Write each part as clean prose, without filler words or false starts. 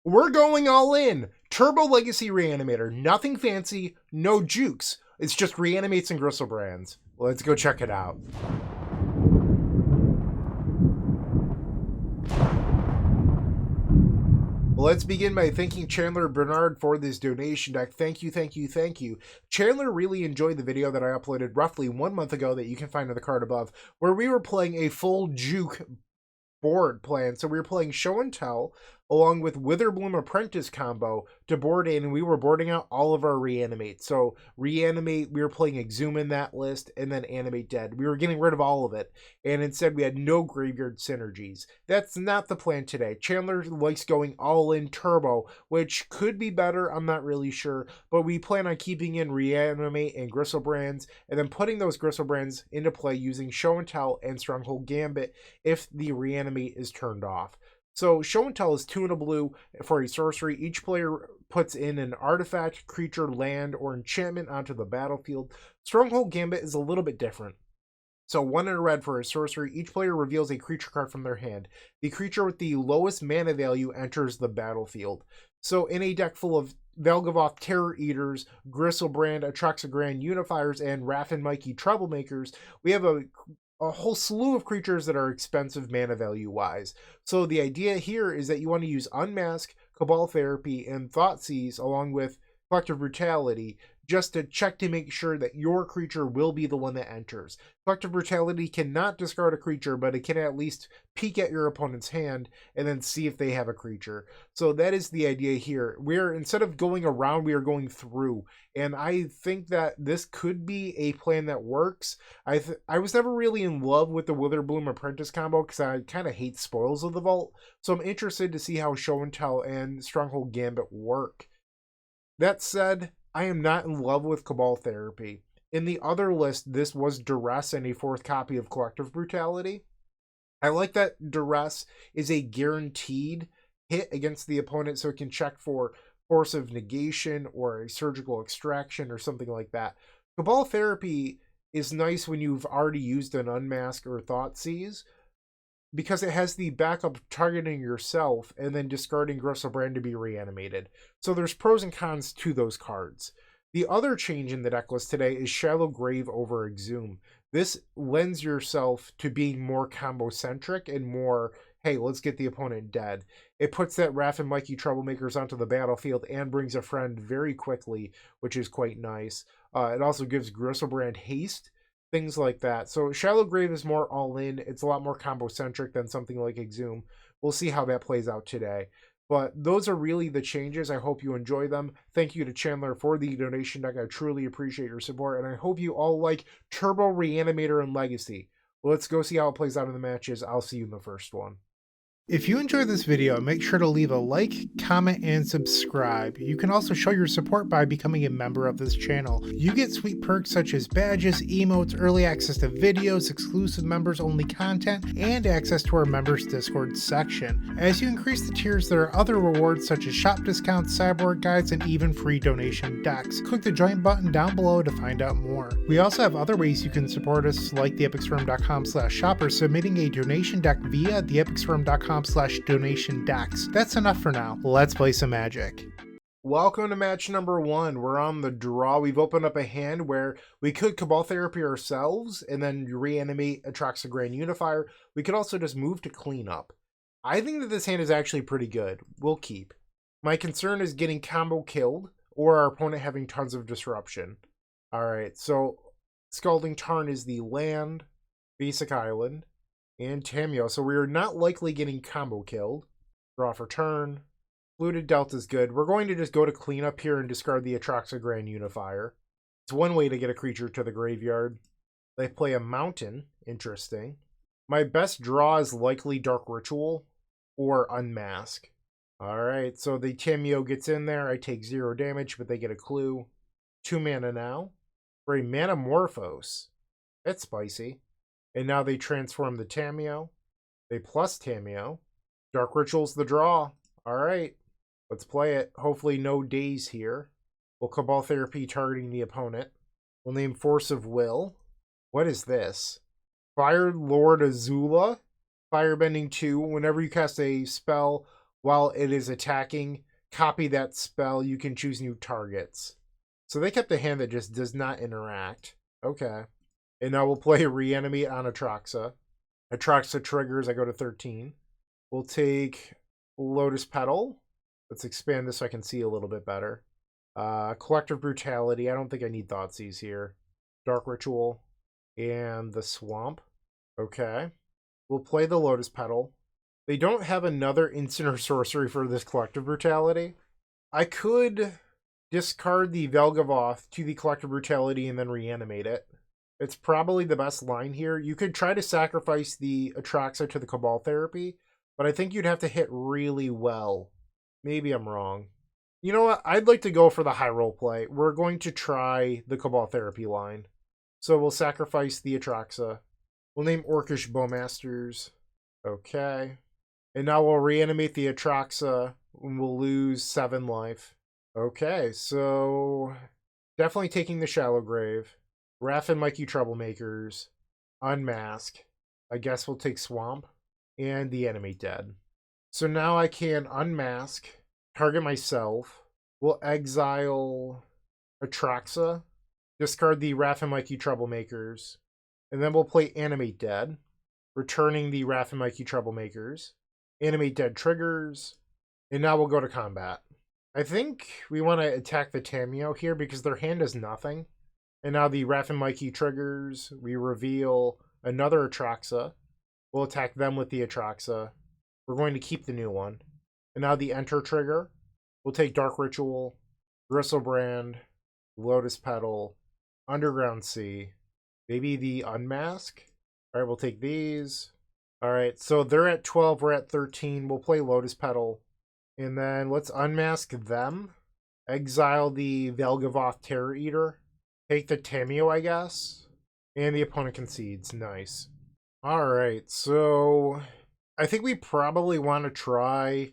We're going all in. Turbo Legacy Reanimator. Nothing fancy, no jukes. It's just reanimates and Griselbrands. Let's go check it out. Let's begin by thanking Chandler Bernard for this donation deck. Thank you, thank you, thank you. Chandler really enjoyed the video that I uploaded roughly 1 month ago that you can find in the card above, where we were playing a full juke board plan. So we were playing Show and Tell along with Witherbloom Apprentice combo to board in, and we were boarding out all of our Reanimate. So Reanimate, we were playing Exhume in that list, and then Animate Dead. We were getting rid of all of it, and instead we had no graveyard synergies. That's not the plan today. Chandler likes going all in turbo, which could be better, I'm not really sure, but we plan on keeping in Reanimate and Griselbrands, and then putting those Griselbrands into play using Show and Tell and Stronghold Gambit if the Reanimate is turned off. So Show and Tell is 2 and a blue for a sorcery. Each player puts in an artifact, creature, land, or enchantment onto the battlefield. Stronghold Gambit is a little bit different. So 1 and a red for a sorcery. Each player reveals a creature card from their hand. The creature with the lowest mana value enters the battlefield. So in a deck full of Valgavoth Terror Eaters, Griselbrand, Atraxagrand Unifiers, and Raph Mikey Troublemakers, we have a whole slew of creatures that are expensive mana value wise. So the idea here is that you want to use Unmask, Cabal Therapy, and Thoughtseize along with Collective Brutality just to check to make sure that your creature will be the one that enters. Collective Brutality cannot discard a creature, but it can at least peek at your opponent's hand and then see if they have a creature. So that is the idea here. We're, instead of going around, we are going through. And I think that this could be a plan that works. I was never really in love with the Witherbloom Apprentice combo because I kind of hate Spoils of the Vault. So I'm interested to see how Show and Tell and Stronghold Gambit work. That said, I am not in love with Cabal Therapy. In the other list, this was Duress and a 4th copy of Collective Brutality. I like that Duress is a guaranteed hit against the opponent, so it can check for Force of Negation or a Surgical Extraction or something like that. Cabal Therapy is nice when you've already used an Unmask or Thoughtseize, because it has the backup of targeting yourself and then discarding Griselbrand to be reanimated. So there's pros and cons to those cards. The other change in the deck list today is Shallow Grave over Exhume. This lends yourself to being more combo-centric and more, hey, let's get the opponent dead. It puts that Raph and Mikey Troublemakers onto the battlefield and brings a friend very quickly, which is quite nice. It also gives Griselbrand haste, things like that. So Shallow Grave is more all-in. It's a lot more combo-centric than something like Exhume. We'll see how that plays out today. But those are really the changes. I hope you enjoy them. Thank you to Chandler for the donation deck. I truly appreciate your support, and I hope you all like Turbo Reanimator and Legacy. Let's go see how it plays out in the matches. I'll see you in the first one. If you enjoyed this video, make sure to leave a like, comment, and subscribe. You can also show your support by becoming a member of this channel. You get sweet perks such as badges, emotes, early access to videos, exclusive members-only content, and access to our members Discord section. As you increase the tiers, there are other rewards such as shop discounts, sideboard guides, and even free donation decks. Click the join button down below to find out more. We also have other ways you can support us, like theepicstorm.com/shop or submitting a donation deck via theepicstorm.com/donation decks. That's enough for now. Let's play some Magic. Welcome to match number 1. We're on the draw. We've opened up a hand where we could Cabal Therapy ourselves and then reanimate Atraxagrand Unifier. We could also just move to cleanup. I think that this hand is actually pretty good. We'll keep. My concern is getting combo killed or our opponent having tons of disruption. Alright, so Scalding Tarn is the land, basic island, and Tamiyo. So we're not likely getting combo killed. Draw for turn. Looted Delta is good. We're going to just go to cleanup here and discard the Atraxagrand Unifier. It's one way to get a creature to the graveyard. They play a mountain. Interesting. My best draw is likely Dark Ritual or Unmask. Alright, so the Tamiyo gets in there. I take 0 damage, but they get a clue. 2 mana now. For a Manamorphose. That's spicy. And now they transform the Tamiyo. They plus Tamiyo. Dark Ritual's the draw. Alright, let's play it. Hopefully no days here. We'll Cabal Therapy targeting the opponent. We'll name Force of Will. What is this? Fire Lord Azula. Firebending 2. Whenever you cast a spell while it is attacking, copy that spell. You can choose new targets. So they kept a hand that just does not interact. Okay. And now we'll play Reanimate on Atraxa. Atraxa triggers, I go to 13. We'll take Lotus Petal. Let's expand this so I can see a little bit better. Collective Brutality. I don't think I need Thoughtseize here. Dark Ritual. And the Swamp. Okay. We'll play the Lotus Petal. They don't have another instant or sorcery for this Collective Brutality. I could discard the Valgavoth to the Collective Brutality and then reanimate it. It's probably the best line here. You could try to sacrifice the Atraxa to the Cabal Therapy, but I think you'd have to hit really well. Maybe I'm wrong. You know what? I'd like to go for the high roll play. We're going to try the Cabal Therapy line. So we'll sacrifice the Atraxa. We'll name Orcish Bowmasters. Okay. And now we'll reanimate the Atraxa, and we'll lose 7 life. Okay, so definitely taking the Shallow Grave. Raph Mikey Troublemakers. Unmask. I guess we'll take Swamp. And the enemy dead. So now I can unmask, target myself. We'll exile Atraxa. Discard the Raph Mikey Troublemakers. And then we'll play Animate Dead. Returning the Raph Mikey Troublemakers. Animate Dead triggers. And now we'll go to combat. I think we want to attack the Tamiyo here because their hand is nothing. And now the Raph Mikey triggers. We reveal another Atraxa. We'll attack them with the Atraxa. We're going to keep the new one. And now the Enter trigger. We'll take Dark Ritual, Griselbrand, Lotus Petal, Underground Sea, maybe the Unmask. All right, we'll take these. All right, so they're at 12, we're at 13. We'll play Lotus Petal. And then let's unmask them. Exile the Valgavoth Terror Eater. Take the Tamiyo, I guess. And the opponent concedes. Nice. Alright, so I think we probably want to try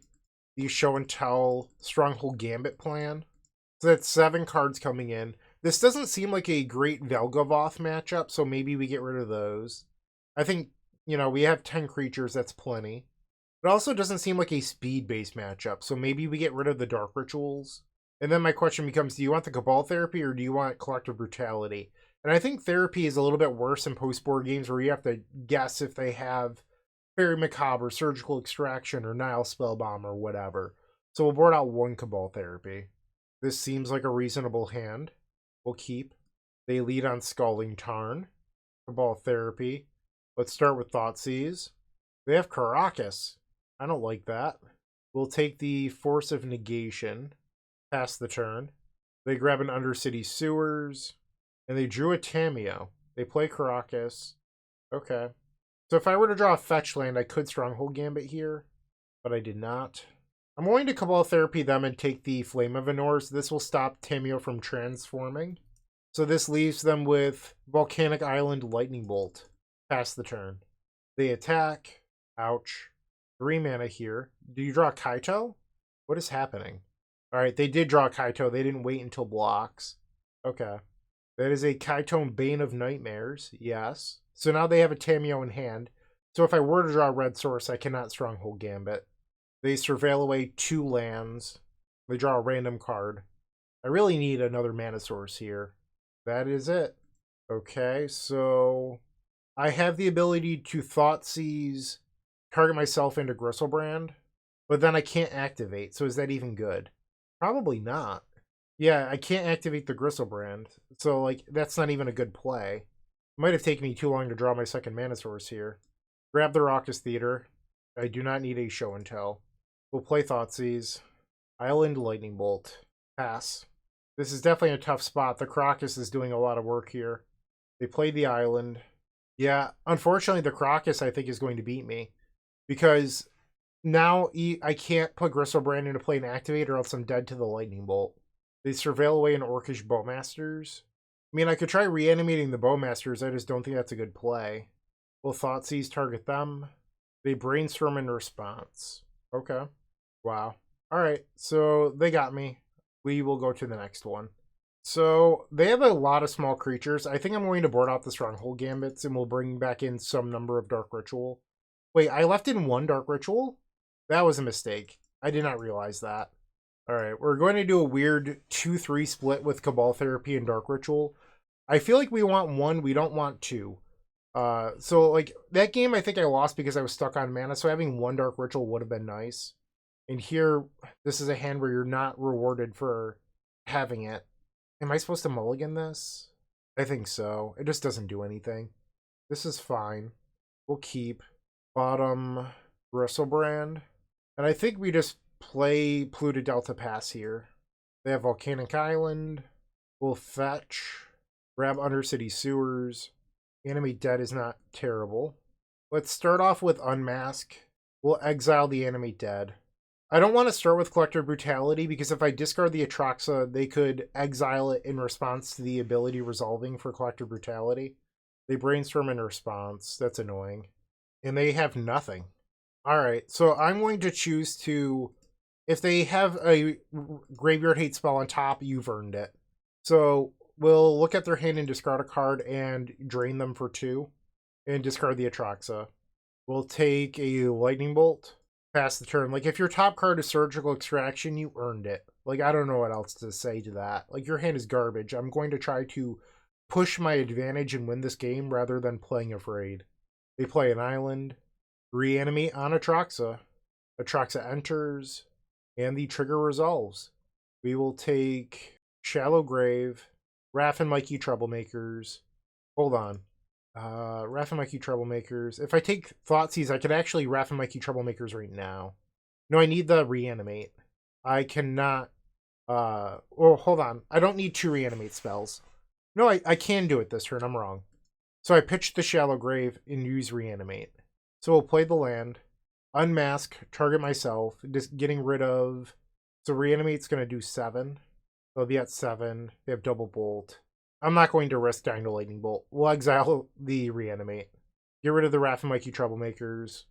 the Show and Tell Stronghold Gambit plan. So that's 7 cards coming in. This doesn't seem like a great Valgavoth matchup, so maybe we get rid of those. I think, you know, we have 10 creatures, that's plenty. It also doesn't seem like a speed-based matchup, so maybe we get rid of the Dark Rituals. And then my question becomes, do you want the Cabal Therapy or do you want Collective Brutality? And I think Therapy is a little bit worse in post-board games where you have to guess if they have Fairy Macabre, Surgical Extraction, or Nile Spellbomb, or whatever. So we'll board out 1 Cabal Therapy. This seems like a reasonable hand. We'll keep. They lead on Scalding Tarn. Cabal Therapy. Let's start with Thoughtseize. They have Karakas. I don't like that. We'll take the Force of Negation. Pass the turn. They grab an Undercity Sewers. And they drew a Tamiyo. They play Karakas. Okay. So if I were to draw a fetch land, I could Stronghold Gambit here. But I did not. I'm going to Cabal Therapy them and take the Flame of Anors. This will stop Tamiyo from transforming. So this leaves them with Volcanic Island Lightning Bolt. Pass the turn. They attack. Ouch. 3 mana here. Do you draw Kaito? What is happening? Alright, they did draw Kaito. They didn't wait until blocks. Okay. That is a Kaito Bane of Nightmares. Yes. So now they have a Tamiyo in hand. So if I were to draw Red Source, I cannot Stronghold Gambit. They surveil away 2 lands. They draw a random card. I really need another mana source here. That is it. Okay, so I have the ability to Thoughtseize, target myself into Griselbrand, but then I can't activate. So is that even good? Probably not. Yeah, I can't activate the Griselbrand. So, like, that's not even a good play. It might have taken me too long to draw my second mana source here. Grab the Raucous Theater. I do not need a Show and Tell. We'll play Thoughtseize. Island Lightning Bolt. Pass. This is definitely a tough spot. The Crocus is doing a lot of work here. They played the island. Yeah, unfortunately, the Crocus, I think, is going to beat me. Because now I can't put Griselbrand into play and activate, or else I'm dead to the Lightning Bolt. They surveil away an Orcish Bowmasters. I mean, I could try reanimating the Bowmasters. I just don't think that's a good play. Will Thoughtseize target them? They brainstorm in response. Okay. Wow. Alright, so they got me. We will go to the next one. So, they have a lot of small creatures. I think I'm going to board out the Stronghold Gambits, and we'll bring back in some number of Dark Ritual. Wait, I left in 1 Dark Ritual? That was a mistake. I did not realize that. Alright, we're going to do a weird 2-3 split with Cabal Therapy and Dark Ritual. I feel like we want one, we don't want two. So like that game I think I lost because I was stuck on mana, so having one Dark Ritual would have been nice. And here, this is a hand where you're not rewarded for having it. Am I supposed to mulligan this? I think so. It just doesn't do anything. This is fine. We'll keep bottom Griselbrand. And I think we just play Polluted Delta Pass here. They have Volcanic Island. We'll fetch. Grab Undercity Sewers. Animate Dead is not terrible. Let's start off with Unmask. We'll exile the Animate Dead. I don't want to start with Collector Brutality because if I discard the Atraxa, they could exile it in response to the ability resolving for Collector Brutality. They brainstorm in response. That's annoying. And they have nothing. Alright, so I'm going to choose to... If they have a Graveyard Hate spell on top, you've earned it. So we'll look at their hand and discard a card and drain them for 2. And discard the Atraxa. We'll take a Lightning Bolt. Pass the turn. Like, if your top card is Surgical Extraction, you earned it. Like, I don't know what else to say to that. Like, your hand is garbage. I'm going to try to push my advantage and win this game rather than playing afraid. They play an island. Reanimate on Atraxa. Atraxa enters. And the trigger resolves. We will take Shallow Grave. Raph Mikey Troublemakers. Hold on. Raph Mikey Troublemakers. If I take Thoughtseize, I could actually Raph Mikey Troublemakers right now. No, I need the Reanimate. I cannot... well, hold on. I don't need 2 Reanimate spells. No, I can do it this turn. I'm wrong. So I pitched the Shallow Grave and use Reanimate. So we'll play the land. Unmask. Target myself. Just getting rid of... So Reanimate's going to do 7. They'll be at 7. They have Double Bolt. I'm not going to risk dying to Lightning Bolt. We'll exile the Reanimate. Get rid of the Raph Mikey Troublemakers.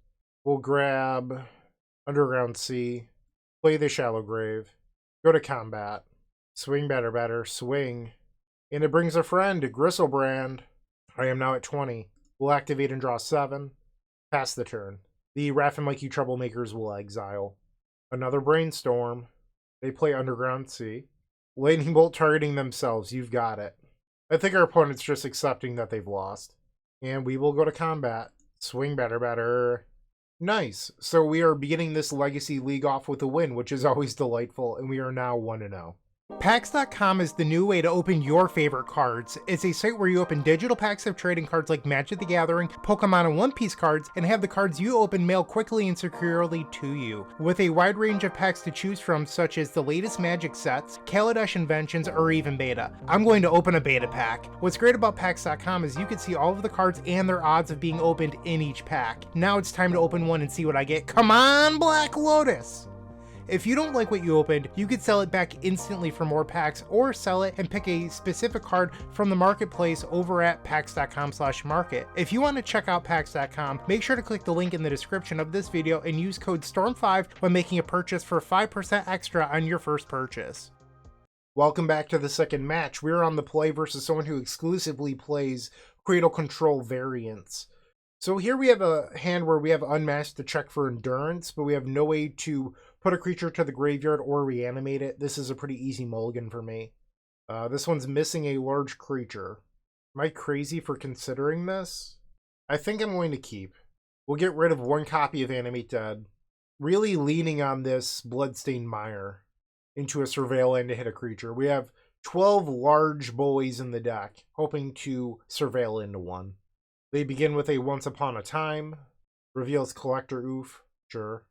We'll grab Underground Sea. Play the Shallow Grave. Go to combat. Swing, batter, swing. And it brings a friend, Griselbrand. I am now at 20. We'll activate and draw 7. Pass the turn. The Raph Mikey Troublemakers will exile. Another Brainstorm. They play Underground Sea. Lightning Bolt targeting themselves. You've got it. I think our opponent's just accepting that they've lost. And we will go to combat. Swing, batter. Nice. So we are beginning this Legacy League off with a win, which is always delightful, and we are now 1-0. Packs.com is the new way to open your favorite cards. It's a site where you open digital packs of trading cards like Magic the Gathering, Pokemon, and One Piece cards, and have the cards you open mailed quickly and securely to you. With a wide range of packs to choose from, such as the latest Magic sets, Kaladesh inventions, or even beta. I'm going to open a beta pack. What's great about Packs.com is you can see all of the cards and their odds of being opened in each pack. Now it's time to open one and see what I get. Come on, Black Lotus! If you don't like what you opened, you could sell it back instantly for more packs, or sell it and pick a specific card from the marketplace over at packs.com/market. If you want to check out packs.com, make sure to click the link in the description of this video and use code STORM5 when making a purchase for 5% extra on your first purchase. Welcome back to the second match. We're on the play versus someone who exclusively plays Cradle Control variants. So here we have a hand where we have Unmasked to check for Endurance, but we have no way to put a creature to the graveyard or reanimate it. This is a pretty easy mulligan for me. This one's missing a large creature. Am I crazy for considering this? I think I'm going to keep. We'll get rid of 1 copy of Animate Dead. Really leaning on this Bloodstained Mire into a Surveil Land to hit a creature. We have 12 large boys in the deck, hoping to Surveil into one. They begin with a Once Upon a Time. Reveals Collector Oof. Sure.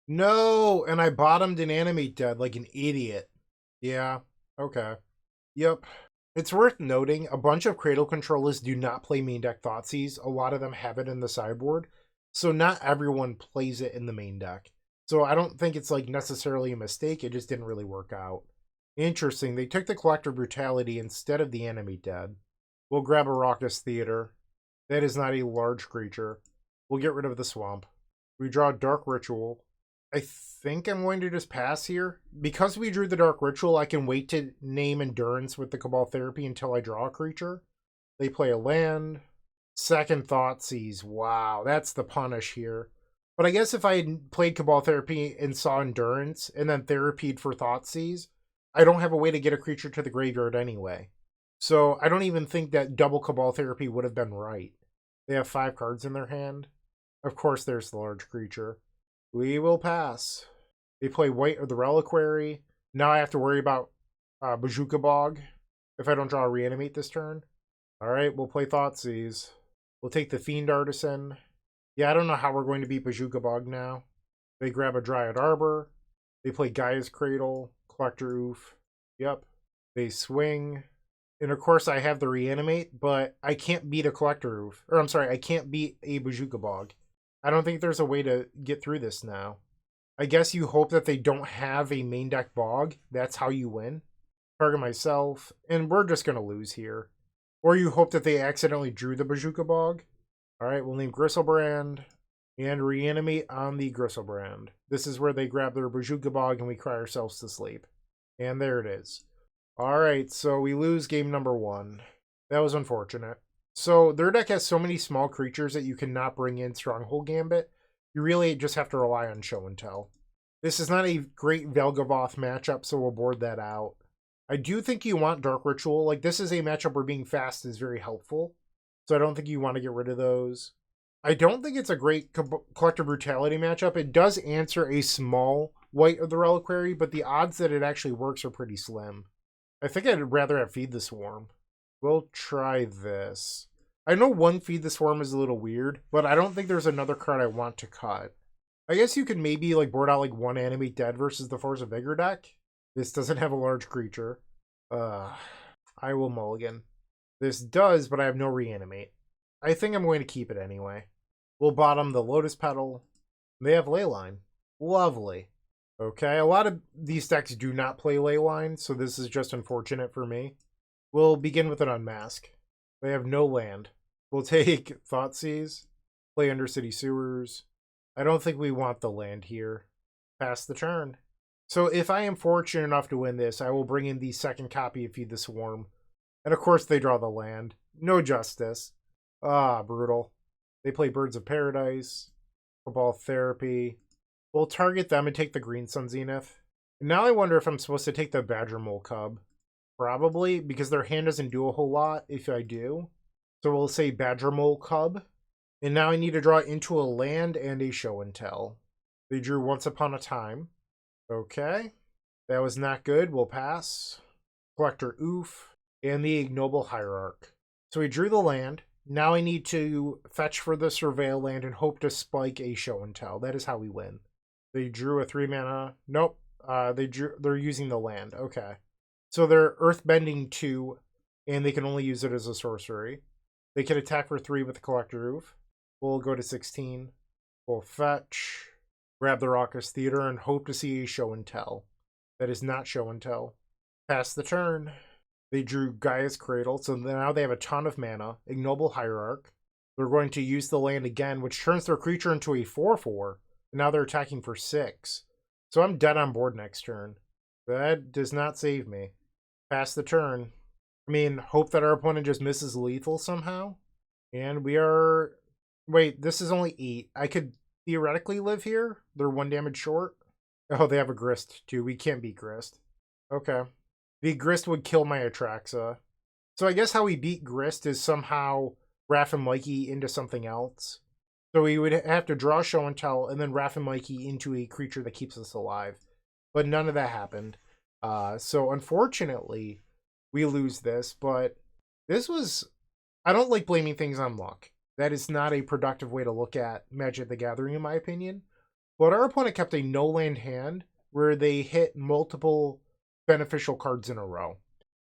No! And I bottomed an Animate Dead like an idiot. Yeah. Okay. Yep. It's worth noting, a bunch of Cradle controllers do not play main deck Thoughtseize. A lot of them have it in the sideboard. So not everyone plays it in the main deck. So I don't think it's like necessarily a mistake. It just didn't really work out. Interesting. They took the Collector Brutality instead of the Animate Dead. We'll grab a Raucous Theater. That is not a large creature. We'll get rid of the Swamp. We draw Dark Ritual. I think I'm going to just pass here. Because we drew the Dark Ritual, I can wait to name Endurance with the Cabal Therapy until I draw a creature. They play a land. Second Thoughtseize. Wow, that's the punish here. But I guess if I had played Cabal Therapy and saw Endurance and then Therapied for Thoughtseize, I don't have a way to get a creature to the graveyard anyway. So I don't even think that double Cabal Therapy would have been right. They have 5 cards in their hand. Of course, there's the large creature. We will pass. They play White or the Reliquary. Now I have to worry about Bazooka Bog if I don't draw a Reanimate this turn. Alright, we'll play Thoughtseize. We'll take the Fiend Artisan. Yeah, I don't know how we're going to beat Bazooka Bog now. They grab a Dryad Arbor. They play Gaia's Cradle, Collector Oof. Yep. They swing. And of course I have the Reanimate, but I can't beat a Collector Oof. Or I'm sorry, I can't beat a Bazooka Bog. I don't think there's a way to get through this now. I guess you hope that they don't have a main deck Bog. That's how you win. Target myself. And we're just going to lose here. Or you hope that they accidentally drew the Bazooka Bog. Alright, we'll name Griselbrand and Reanimate on the Griselbrand. This is where they grab their Bazooka Bog and we cry ourselves to sleep. And there it is. Alright, so we lose game number 1. That was unfortunate. So their deck has so many small creatures that you cannot bring in Stronghold Gambit. You really just have to rely on Show and Tell. This is not a great Valgavoth matchup, so we'll board that out. I do think you want Dark Ritual. Like, this is a matchup where being fast is very helpful. So I don't think you want to get rid of those. I don't think it's a great Collector Brutality matchup. It does answer a small White of the Reliquary, but the odds that it actually works are pretty slim. I think I'd rather have Feed the Swarm. We'll try this. I know one Feed the Swarm is a little weird, but I don't think there's another card I want to cut. I guess you could maybe like board out like one Animate Dead versus the Force of Vigor deck. This doesn't have a large creature. I will mulligan. This does, but I have no Reanimate. I think I'm going to keep it anyway. We'll bottom the Lotus Petal. They have Leyline. Lovely. Okay, a lot of these decks do not play Leyline, so this is just unfortunate for me. We'll begin with an Unmask. They have no land. We'll take Thoughtseize, play Undercity Sewers. I don't think we want the land here. Pass the turn. So if I am fortunate enough to win this, I will bring in the second copy of Feed the Swarm. And of course they draw the land. No justice. Ah, brutal. They play Birds of Paradise, Cabal Therapy. We'll target them and take the Green Sun Zenith. And now I wonder if I'm supposed to take the Badger Mole Cub. Probably, because their hand doesn't do a whole lot if I do. So we'll say Badger Mole Cub. And now I need to draw into a land and a Show and Tell. They drew Once Upon a Time. Okay. That was not good. We'll pass. Collector Oof. And the Ignoble Hierarch. So we drew the land. Now I need to fetch for the Surveil land and hope to spike a Show and Tell. That is how we win. They drew a 3-mana. Nope. They're using the land. Okay. So they're Earthbending 2, and they can only use it as a sorcery. They can attack for 3 with the Collector Oof. We'll go to 16. We'll fetch, grab the Raucous Theater, and hope to see a Show and Tell. That is not Show and Tell. Pass the turn. They drew Gaia's Cradle, so now they have a ton of mana. Ignoble Hierarch. They're going to use the land again, which turns their creature into a 4/4. And now they're attacking for 6. So I'm dead on board next turn. That does not save me. Pass the turn. I mean, hope that our opponent just misses lethal somehow. And we are... Wait, this is only 8. I could theoretically live here. They're 1 damage short. Oh, they have a Grist too. We can't beat Grist. Okay. The Grist would kill my Atraxa. So I guess how we beat Grist is somehow Raph Mikey into something else. So we would have to draw Show and Tell and then Raph Mikey into a creature that keeps us alive. But none of that happened. So unfortunately, we lose this. But this was... I don't like blaming things on luck. That is not a productive way to look at Magic the Gathering, in my opinion. But our opponent kept a no-land hand where they hit multiple beneficial cards in a row.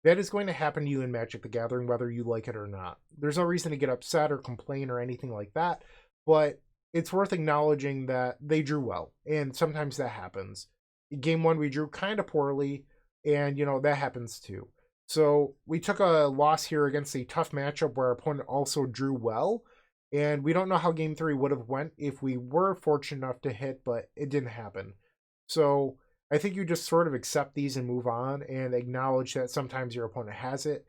That is going to happen to you in Magic the Gathering, whether you like it or not. There's no reason to get upset or complain or anything like that, but it's worth acknowledging that they drew well, and sometimes that happens. In Game 1, we drew kind of poorly, and, that happens too. So we took a loss here against a tough matchup where our opponent also drew well, and we don't know how Game 3 would have went if we were fortunate enough to hit, but it didn't happen. So I think you just sort of accept these and move on and acknowledge that sometimes your opponent has it.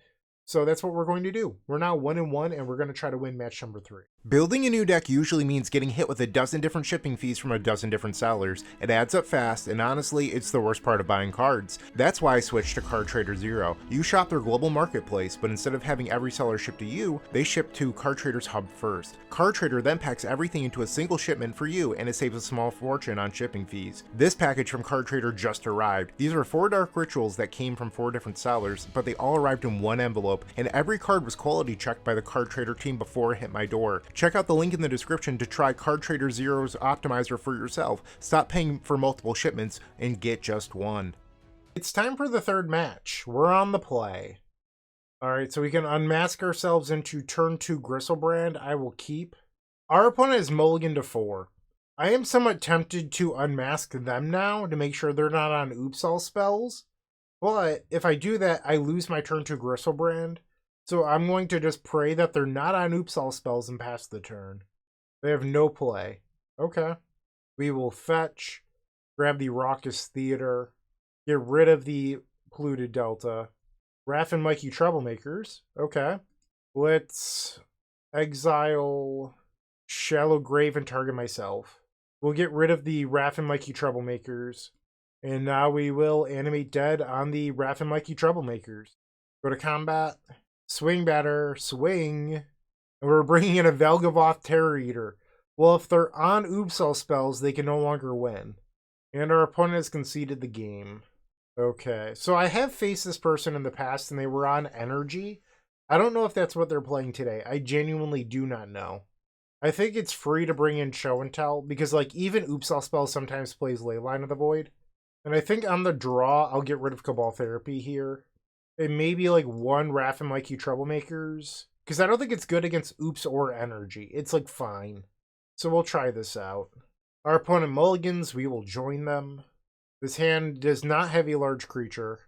So that's what we're going to do. We're now 1-1, and we're going to try to win match number 3. Building a new deck usually means getting hit with a dozen different shipping fees from a dozen different sellers. It adds up fast, and honestly, it's the worst part of buying cards. That's why I switched to Card Trader Zero. You shop their global marketplace, but instead of having every seller ship to you, they ship to Card Trader's hub first. Card Trader then packs everything into a single shipment for you, and it saves a small fortune on shipping fees. This package from Card Trader just arrived. These are 4 dark rituals that came from 4 different sellers, but they all arrived in one envelope, and every card was quality checked by the Card Trader team before it hit my door. Check out the link in the description to try Card Trader Zero's optimizer for yourself. Stop paying for multiple shipments and get just one. It's time for the third match. We're on the play. Alright, so we can unmask ourselves into turn 2 Griselbrand. I will keep. Our opponent is mulligan to 4. I am somewhat tempted to unmask them now to make sure they're not on oops all spells. But if I do that, I lose my turn 2 Griselbrand. So I'm going to just pray that they're not on oops all spells and pass the turn. They have no play. Okay. We will fetch, grab the Raucous Theater, get rid of the Polluted Delta. Raph Mikey Troublemakers. Okay. Let's exile Shallow Grave and target myself. We'll get rid of the Raph Mikey Troublemakers. And now we will animate dead on the Raph Mikey Troublemakers. Go to combat. Swing batter, swing. And we're bringing in a Valgavoth Terror Eater. Well, if they're on oops all spells, they can no longer win. And our opponent has conceded the game. Okay, so I have faced this person in the past and they were on energy. I don't know if that's what they're playing today. I genuinely do not know. I think it's free to bring in Show and Tell because like even oops all spells sometimes plays Leyline of the Void. And I think on the draw, I'll get rid of Cabal Therapy here. And maybe like one Raph and Mikey Troublemakers. Because I don't think it's good against oops or energy. It's like fine. So we'll try this out. Our opponent mulligans, we will join them. This hand does not have a large creature.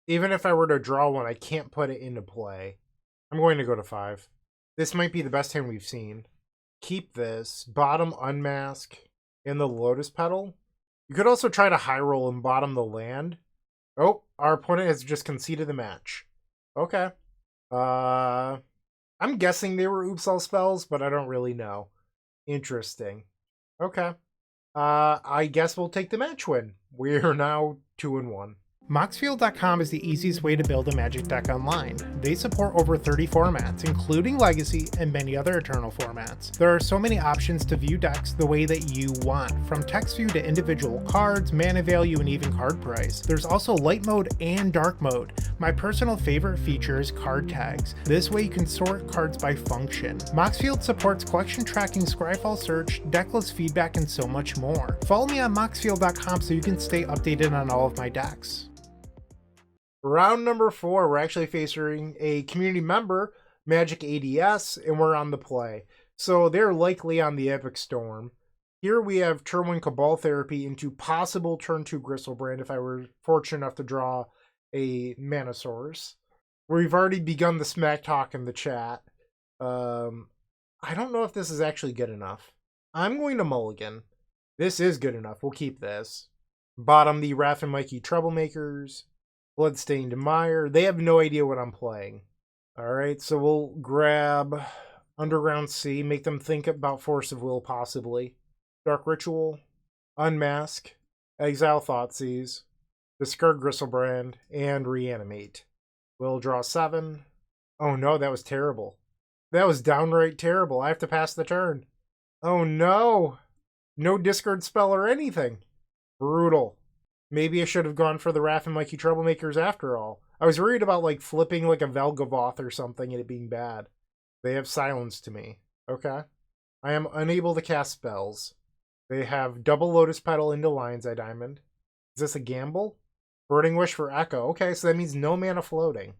Even if I were to draw one, I can't put it into play. I'm going to go to 5. This might be the best hand we've seen. Keep this. Bottom Unmask and the Lotus Petal. You could also try to high roll and bottom the land. Oh, our opponent has just conceded the match. Okay. I'm guessing they were oops all spells, but I don't really know. Interesting. Okay. I guess we'll take the match win. We're now 2-1. Moxfield.com is the easiest way to build a Magic deck online. They support over 30 formats, including Legacy and many other Eternal formats. There are so many options to view decks the way that you want, from text view to individual cards, mana value, and even card price. There's also light mode and dark mode. My personal favorite feature is card tags. This way you can sort cards by function. Moxfield supports collection tracking, Scryfall search, decklist feedback, and so much more. Follow me on Moxfield.com so you can stay updated on all of my decks. Round number 4, we're actually facing a community member, Magic ADS, and we're on the play. So they're likely on the Epic Storm. Here we have turn 1 Cabal Therapy into possible turn 2 Griselbrand if I were fortunate enough to draw a Mana Source. We've already begun the smack talk in the chat. I don't know if this is actually good enough. I'm going to mulligan. This is good enough. We'll keep this. Bottom the Raph and Mikey Troublemakers. Bloodstained Mire. They have no idea what I'm playing. Alright, so we'll grab Underground Sea, make them think about Force of Will, possibly. Dark Ritual, Unmask, Exile Thoughtseize, discard Griselbrand, and Reanimate. We'll draw 7. Oh no, that was terrible. That was downright terrible. I have to pass the turn. Oh no! No discard spell or anything. Brutal. Maybe I should have gone for the Raph and Mikey Troublemakers after all. I was worried about like flipping like a Valgavoth or something and it being bad. They have silenced me. Okay. I am unable to cast spells. They have double Lotus Petal into Lion's Eye Diamond. Is this a gamble? Burning Wish for Echo. Okay, so that means no mana floating.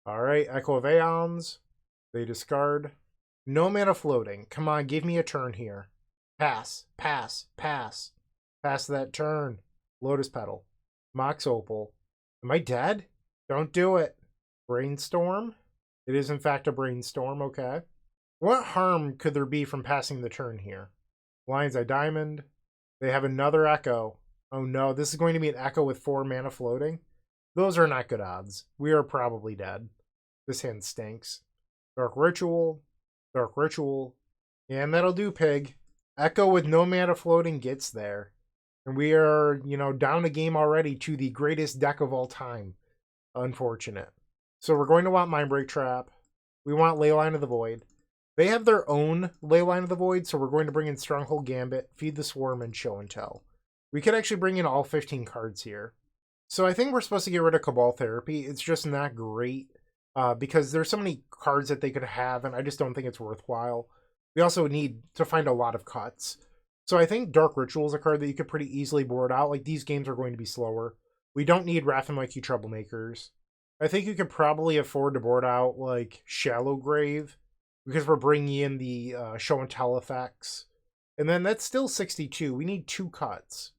Alright, Echo of Aeons. They discard. No mana floating. Come on, give me a turn here. Pass, pass, pass. Pass that turn. Lotus Petal. Mox Opal. Am I dead? Don't do it. Brainstorm? It is in fact a Brainstorm, okay. What harm could there be from passing the turn here? Lion's Eye Diamond. They have another Echo. Oh no, this is going to be an Echo with 4 mana floating? Those are not good odds. We are probably dead. This hand stinks. Dark Ritual. Dark Ritual. And that'll do, Pig. Echo with no mana floating gets there. And we are, down a game already to the greatest deck of all time. Unfortunate. So we're going to want Mindbreak Trap. We want Leyline of the Void. They have their own Leyline of the Void, so we're going to bring in Stronghold Gambit, Feed the Swarm, and Show and Tell. We could actually bring in all 15 cards here. So I think we're supposed to get rid of Cabal Therapy. It's just not great because there's so many cards that they could have, and I just don't think it's worthwhile. We also need to find a lot of cuts. So I think Dark Ritual is a card that you could pretty easily board out. Like, these games are going to be slower. We don't need Raph Mikey Troublemakers. I think you could probably afford to board out, like, Shallow Grave, because we're bringing in the Show and Tell effects. And then that's still 62. We need 2 cuts.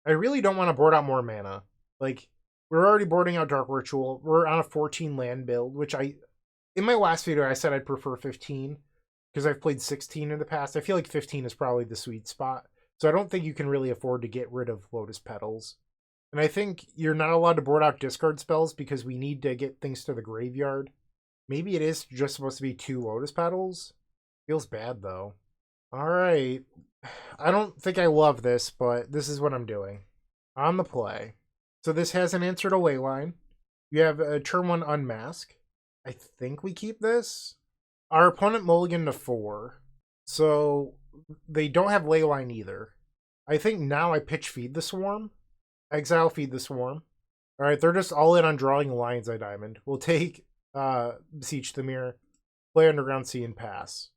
I really don't want to board out more mana. Like, we're already boarding out Dark Ritual. We're on a 14 land build, which in my last video, I said I'd prefer 15. Because I've played 16 in the past. I feel like 15 is probably the sweet spot. So I don't think you can really afford to get rid of Lotus Petals. And I think you're not allowed to board out discard spells because we need to get things to the graveyard. Maybe it is just supposed to be 2 Lotus Petals. Feels bad, though. Alright. I don't think I love this, but this is what I'm doing. On the play. So this has an answer to Leyline. You have a turn 1 Unmask. I think we keep this. Our opponent mulliganed to 4, so they don't have Leyline either. I think now I pitch Feed the Swarm. Exile Feed the Swarm. Alright, they're just all in on drawing Lion's Eye Diamond. We'll take Beseech the Mirror, play Underground Sea, and pass.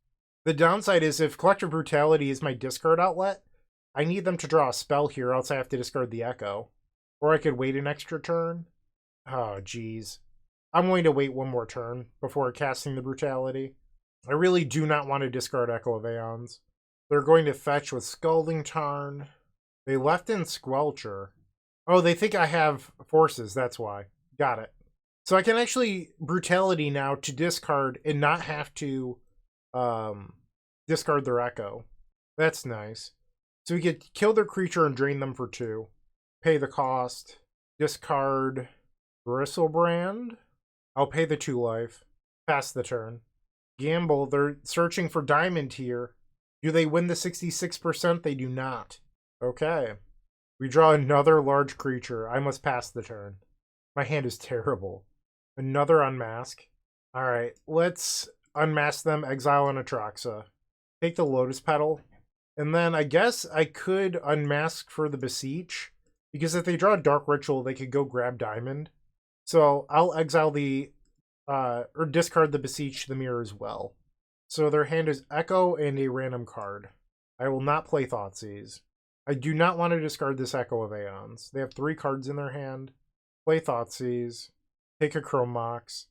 The downside is if Collective Brutality is my discard outlet, I need them to draw a spell here, else I have to discard the Echo. Or I could wait an extra turn. Oh, jeez. I'm going to wait one more turn before casting the Brutality. I really do not want to discard Echo of Aeons. They're going to fetch with Scalding Tarn. They left in Squelcher. Oh, they think I have forces, that's why. Got it. So I can actually Brutality now to discard and not have to discard their Echo. That's nice. So we could kill their creature and drain them for 2. Pay the cost. Discard Griselbrand. I'll pay the 2 life. Pass the turn. Gamble, they're searching for Diamond here. Do they win the 66%? They do not. Okay. We draw another large creature. I must pass the turn. My hand is terrible. Another Unmask. Alright, let's unmask them, exile an Atraxa. Take the Lotus Petal. And then I guess I could unmask for the Beseech. Because if they draw a Dark Ritual, they could go grab Diamond. So I'll exile the or discard the Beseech the Mirror as well. So their hand is Echo and a random card. I will not play Thoughtseize. I do not want to discard this Echo of Aeons. They have 3 cards in their hand. Play Thoughtseize. Take a Chrome Mox.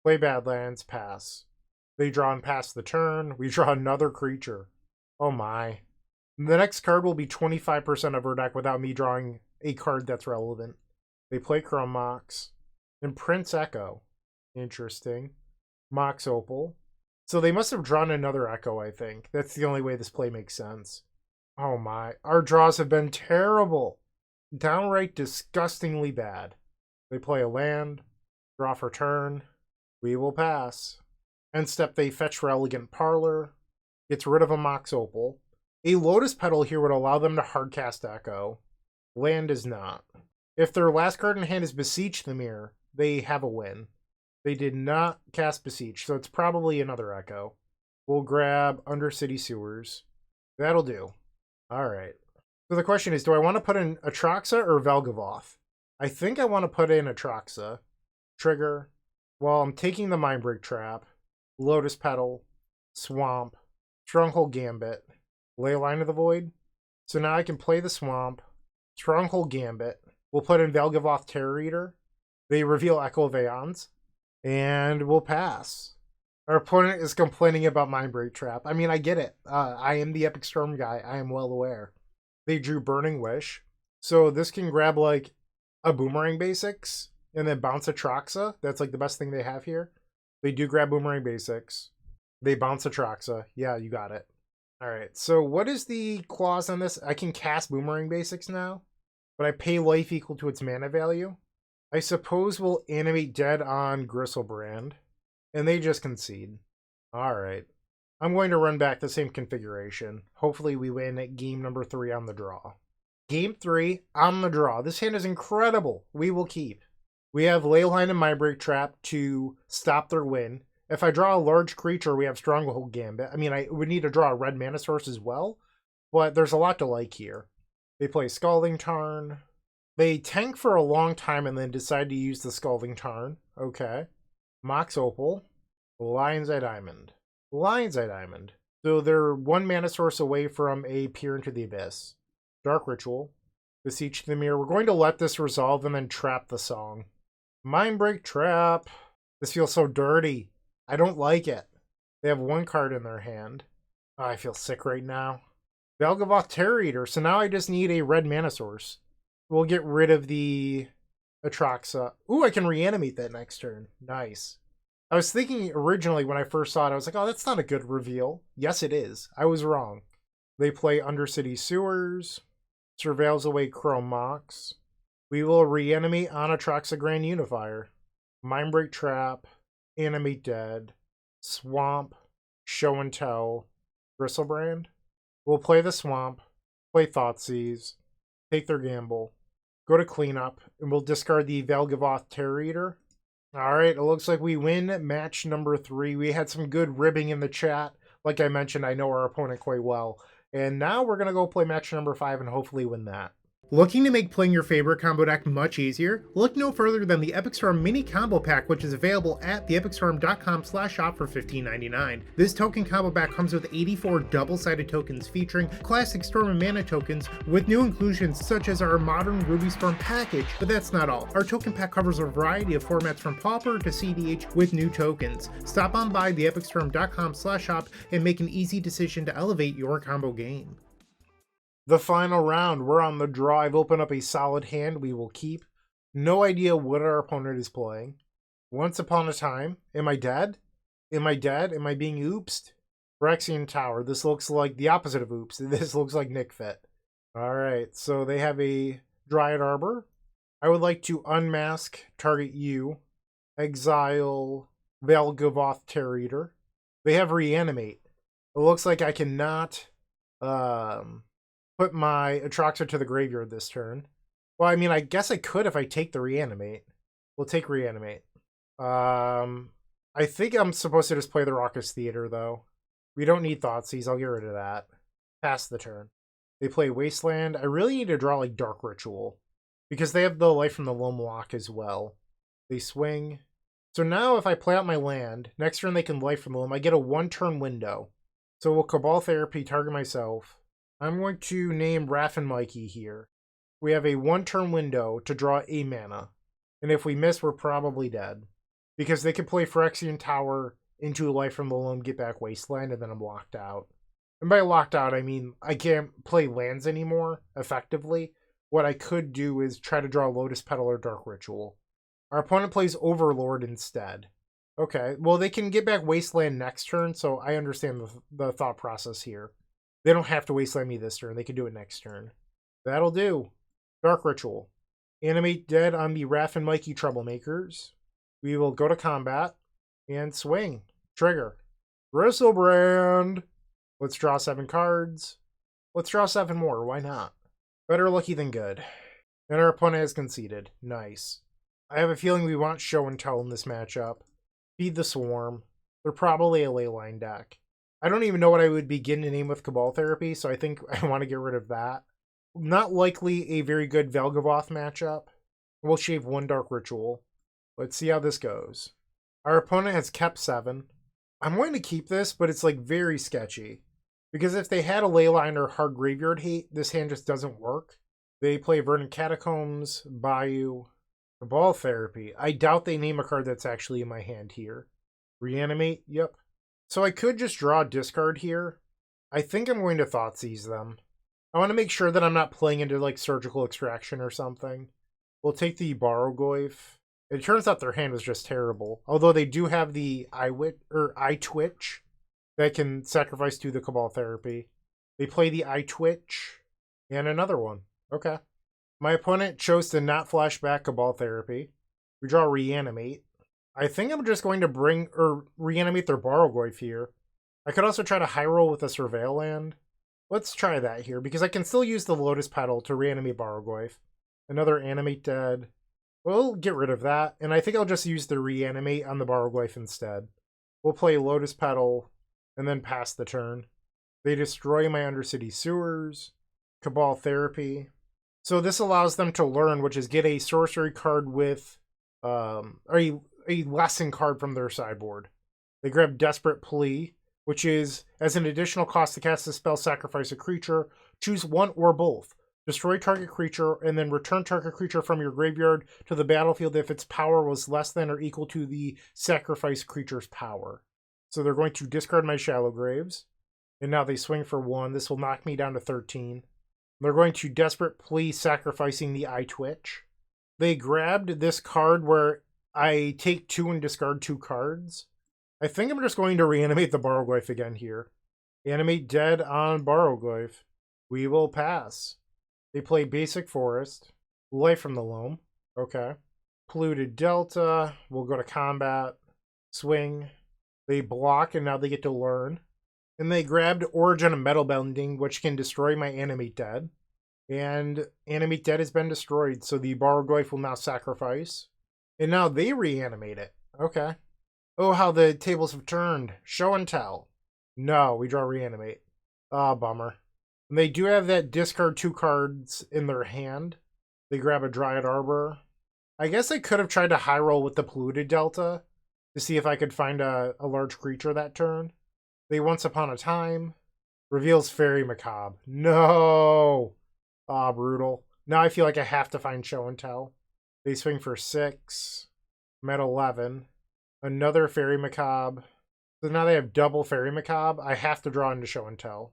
Play Badlands. Pass. They draw and pass the turn. We draw another creature. Oh my. The next card will be 25% of our deck without me drawing a card that's relevant. They play Chrome Mox. And Prince Echo. Interesting. Mox Opal. So they must have drawn another Echo, I think. That's the only way this play makes sense. Oh my. Our draws have been terrible. Downright disgustingly bad. They play a land. Draw for turn. We will pass. End step, they fetch for Elegant Parlor. Gets rid of a Mox Opal. A Lotus Petal here would allow them to hardcast Echo. Land is not. If their last card in hand is Beseech the Mirror, they have a win. They did not cast Beseech, so it's probably another Echo. We'll grab Undercity Sewers. That'll do. Alright. So the question is, do I want to put in Atraxa or Valgavoth? I think I want to put in Atraxa. Trigger. Well, I'm taking the Mindbreak Trap. Lotus Petal. Swamp. Stronghold Gambit. Leyline of the Void. So now I can play the Swamp. Stronghold Gambit. We'll put in Valgavoth Terror Eater. They reveal Echo of Aeons. And we'll pass. Our opponent is complaining about Mindbreak Trap. I mean, I get it. I am the Epic Storm guy. I am well aware. They drew Burning Wish. So this can grab, like, a Boomerang Basics and then bounce Atraxa. That's, like, the best thing they have here. They do grab Boomerang Basics. They bounce Atraxa. Yeah, you got it. Alright, so what is the clause on this? I can cast Boomerang Basics now, but I pay life equal to its mana value. I suppose we'll animate Dead on Griselbrand. And they just concede. Alright. I'm going to run back the same configuration. Hopefully we win at game number 3 on the draw. Game 3 on the draw. This hand is incredible. We will keep. We have Leyline and Mindbreak Trap to stop their win. If I draw a large creature, we have Stronghold Gambit. I mean, I would need to draw a red mana source as well, but there's a lot to like here. They play Scalding Tarn. They tank for a long time and then decide to use the Scalding Tarn. Okay. Mox Opal. Lion's Eye Diamond. Lion's Eye Diamond. So they're 1 mana source away from a Peer into the Abyss. Dark Ritual. Beseech the Mirror. We're going to let this resolve and then trap the song. Mindbreak Trap. This feels so dirty. I don't like it. They have 1 card in their hand. Oh, I feel sick right now. Valgavoth Terror Eater. So now I just need a red mana source. We'll get rid of the Atraxa. Ooh, I can reanimate that next turn. Nice. I was thinking originally when I first saw it, I was like, oh, that's not a good reveal. Yes, it is. I was wrong. They play Undercity Sewers. Surveils away Chrome Mox. We will reanimate on Atraxa Grand Unifier. Mindbreak Trap. Animate Dead. Swamp. Show and Tell. Griselbrand. We'll play the Swamp. Play Thoughtseize. Take their gamble. Go to cleanup. And we'll discard the Valgavoth Terror Eater. Alright, it looks like we win match number 3. We had some good ribbing in the chat. Like I mentioned, I know our opponent quite well. And now we're going to go play match number 5 and hopefully win that. Looking to make playing your favorite combo deck much easier? Look no further than the Epic Storm Mini Combo Pack, which is available at theepicstorm.com/shop for $15.99. This token combo pack comes with 84 double-sided tokens featuring classic Storm and Mana tokens with new inclusions such as our modern Ruby Storm package, but that's not all. Our token pack covers a variety of formats from Pauper to CDH with new tokens. Stop on by theepicstorm.com/shop and make an easy decision to elevate your combo game. The final round, we're on the draw. I've opened up a solid hand we will keep. No idea what our opponent is playing. Once upon a time. Am I dead? Am I dead? Am I being oopsed? Phyrexian Tower. This looks like the opposite of oops. This looks like Nick Fit. Alright, so they have a Dryad Arbor. I would like to unmask, target you. Exile Valgavoth Terror Eater. They have Reanimate. It looks like I cannot put my Atraxa to the graveyard this turn. Well, I mean, I guess I could if I take the Reanimate. We'll take Reanimate. I think I'm supposed to just play the Raucous Theater, though. We don't need Thoughtseize. I'll get rid of that. Pass the turn. They play Wasteland. I really need to draw, like, Dark Ritual. Because they have the Life from the Loam Lock as well. They swing. So now if I play out my land, next turn they can Life from the Loam. I get a 1-turn window. So we'll Cabal Therapy, target myself. I'm going to name Raph Mikey here. We have a 1-turn window to draw a mana. And if we miss, we're probably dead. Because they can play Phyrexian Tower into Life from the Loam, get back Wasteland, and then I'm locked out. And by locked out, I mean I can't play lands anymore, effectively. What I could do is try to draw Lotus Petal or Dark Ritual. Our opponent plays Overlord instead. Okay, well they can get back Wasteland next turn, so I understand the thought process here. They don't have to Wasteland me this turn. They can do it next turn. That'll do. Dark Ritual. Animate Dead on the Raph Mikey Troublemakers. We will go to combat and swing. Trigger. Griselbrand. Let's draw 7 cards. Let's draw 7 more. Why not? Better lucky than good. And our opponent has conceded. Nice. I have a feeling we want Show and Tell in this matchup. Feed the Swarm. They're probably a Leyline deck. I don't even know what I would begin to name with Cabal Therapy, so I think I want to get rid of that. Not likely a very good Valgavoth matchup. We'll shave 1 Dark Ritual. Let's see how this goes. Our opponent has kept 7. I'm going to keep this, but it's like very sketchy. Because if they had a Leyline or Hard Graveyard Hate, this hand just doesn't work. They play Verdant Catacombs, Bayou, Cabal Therapy. I doubt they name a card that's actually in my hand here. Reanimate, yep. So I could just draw a discard here. I think I'm going to Thoughtseize them. I want to make sure that I'm not playing into like Surgical Extraction or something. We'll take the Barrogoyf. It turns out their hand was just terrible. Although they do have the Eye Twitch that can sacrifice to the Cabal Therapy. They play the Eye Twitch and another one. Okay. My opponent chose to not flashback Cabal Therapy. We draw Reanimate. I think I'm just going to reanimate their Barrogoyf here. I could also try to high roll with a Surveil land. Let's try that here, because I can still use the Lotus Petal to reanimate Barrogoyf. Another Animate Dead. We'll get rid of that, and I think I'll just use the Reanimate on the Barrogoyf instead. We'll play Lotus Petal, and then pass the turn. They destroy my Undercity Sewers. Cabal Therapy. So this allows them to learn, which is get a sorcery card with a lesson card from their sideboard. They grab Desperate Plea, which is, as an additional cost to cast a spell, sacrifice a creature. Choose one or both. Destroy target creature, and then return target creature from your graveyard to the battlefield if its power was less than or equal to the sacrificed creature's power. So they're going to discard my Shallow Graves. And now they swing for 1. This will knock me down to 13. They're going to Desperate Plea, sacrificing the Eye Twitch. They grabbed this card where I take 2 and discard 2 cards. I think I'm just going to reanimate the Barrogoyf again here. Animate Dead on Barrogoyf. We will pass. They play Basic Forest. Life from the Loam. Okay. Polluted Delta. We'll go to combat. Swing. They block, and now they get to learn. And they grabbed Origin of Metal Bending, which can destroy my Animate Dead. And Animate Dead has been destroyed, so the Barrogoyf will now sacrifice. And now they reanimate it. Okay. Oh, how the tables have turned. Show and tell. No, we draw Reanimate. Ah, bummer. And they do have that discard 2 cards in their hand. They grab a Dryad Arbor. I guess I could have tried to high roll with the Polluted Delta to see if I could find a large creature that turn. They Once Upon a Time. Reveals Fairy Macabre. No! Ah, brutal. Now I feel like I have to find Show and Tell. They swing for 6. I'm at 11. Another Fairy Macabre. So now they have double Fairy Macabre. I have to draw into Show and Tell.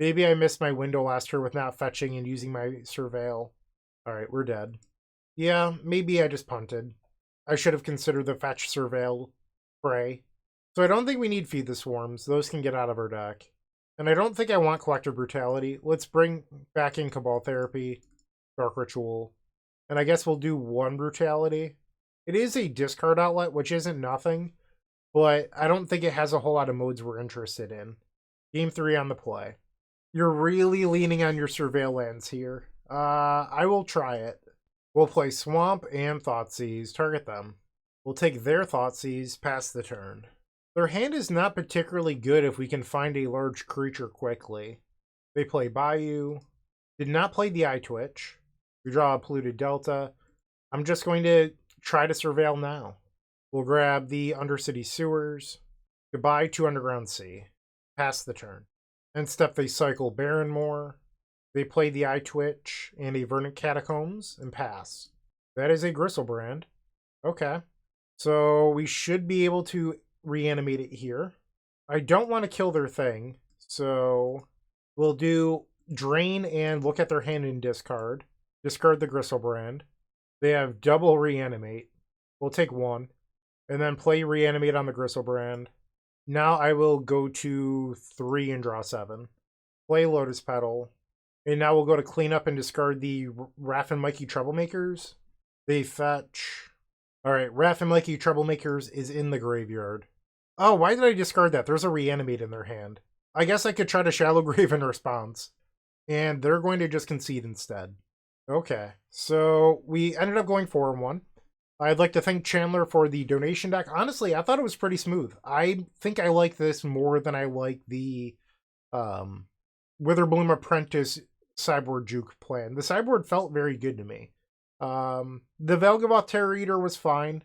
Maybe I missed my window last turn with not fetching and using my Surveil. Alright, we're dead. Yeah, maybe I just punted. I should have considered the fetch Surveil Prey. So I don't think we need Feed the Swarms. Those can get out of our deck. And I don't think I want Collective Brutality. Let's bring back in Cabal Therapy, Dark Ritual. And I guess we'll do 1 Brutality. It is a discard outlet, which isn't nothing. But I don't think it has a whole lot of modes we're interested in. Game 3 on the play. You're really leaning on your Surveil lands here. I will try it. We'll play Swamp and Thoughtseize. Target them. We'll take their Thoughtseize, pass the turn. Their hand is not particularly good if we can find a large creature quickly. They play Bayou. Did not play the Eye Twitch. We draw a Polluted Delta. I'm just going to try to Surveil now. We'll grab the Undercity Sewers. Goodbye to Underground Sea. Pass the turn. And step they cycle Barrenmoor. They play the Eye Twitch and a Verdant Catacombs and pass. That is a Griselbrand. Okay. So we should be able to reanimate it here. I don't want to kill their thing. So we'll do Drain and look at their hand and discard. Discard the Griselbrand. They have double Reanimate. We'll take 1. And then play Reanimate on the Griselbrand. Now I will go to 3 and draw 7. Play Lotus Petal. And now we'll go to clean up and discard the Raph Mikey Troublemakers. They fetch. Alright, Raph Mikey Troublemakers is in the graveyard. Oh, why did I discard that? There's a Reanimate in their hand. I guess I could try to Shallow Grave in response. And they're going to just concede instead. Okay, so we ended up going 4-1. I'd like to thank Chandler for the donation deck. Honestly, I thought it was pretty smooth. I think I like this more than I like the Witherbloom Apprentice sideboard juke plan. The sideboard felt very good to me. The Valgavoth Terror Eater was fine.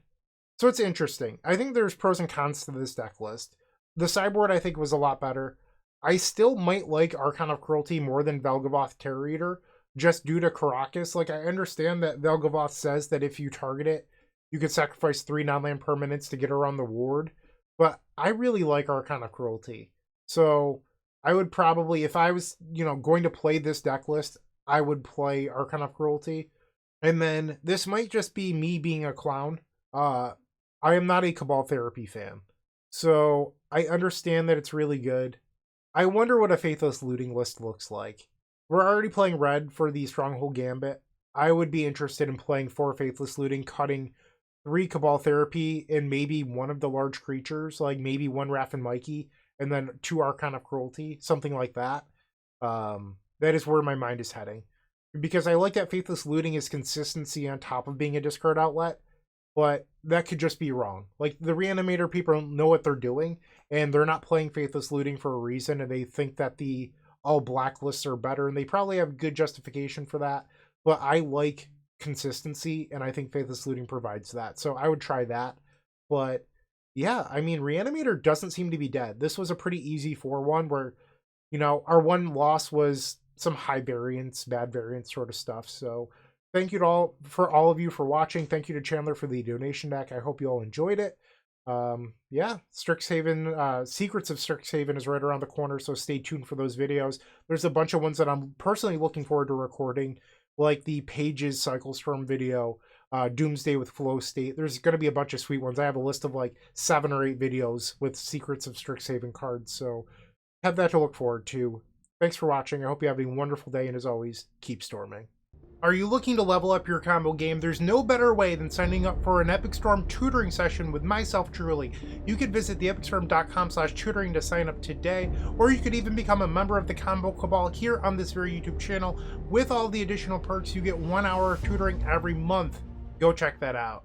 So it's interesting. I think there's pros and cons to this deck list. The sideboard I think was a lot better. I still might like Archon of Cruelty more than Valgavoth Terror Eater, just due to Karakas. Like, I understand that Valgavoth says that if you target it, you could sacrifice 3 non-land permanents to get around the ward. But I really like Archon of Cruelty. So I would probably, if I was, going to play this deck list, I would play Archon of Cruelty. And then this might just be me being a clown. I am not a Cabal Therapy fan. So I understand that it's really good. I wonder what a Faithless Looting list looks like. We're already playing red for the Stronghold Gambit. I would be interested in playing 4 Faithless Looting, cutting 3 Cabal Therapy, and maybe one of the large creatures, like maybe 1 Raph and Mikey, and then 2 Archon of Cruelty, something like that. That is where my mind is heading. Because I like that Faithless Looting is consistency on top of being a discard outlet, but that could just be wrong. Like, the Reanimator people know what they're doing, and they're not playing Faithless Looting for a reason, and they think that the all blacklists are better, and they probably have good justification for that. But I like consistency, and I think Faithless Looting provides that. So I would try that. But yeah, I mean, Reanimator doesn't seem to be dead. This was a pretty easy 4-1 where, you know, our one loss was some high variance, bad variance sort of stuff. So thank you to all of you for watching. Thank you to Chandler for the donation deck. I hope you all enjoyed it. Yeah, Strixhaven, Secrets of Strixhaven is right around the corner, so stay tuned for those videos. There's a bunch of ones that I'm personally looking forward to recording, like the Pages Cycle Storm video, Doomsday with Flow State. There's going to be a bunch of sweet ones. I have a list of like 7 or 8 videos with Secrets of Strixhaven cards, so have that to look forward to. Thanks for watching. I hope you have a wonderful day, and as always, keep storming. Are you looking to level up your combo game? There's no better way than signing up for an Epic Storm tutoring session with myself truly. You could visit theepicstorm.com/tutoring to sign up today, or you could even become a member of the Combo Cabal here on this very YouTube channel. With all the additional perks, you get 1 hour of tutoring every month. Go check that out.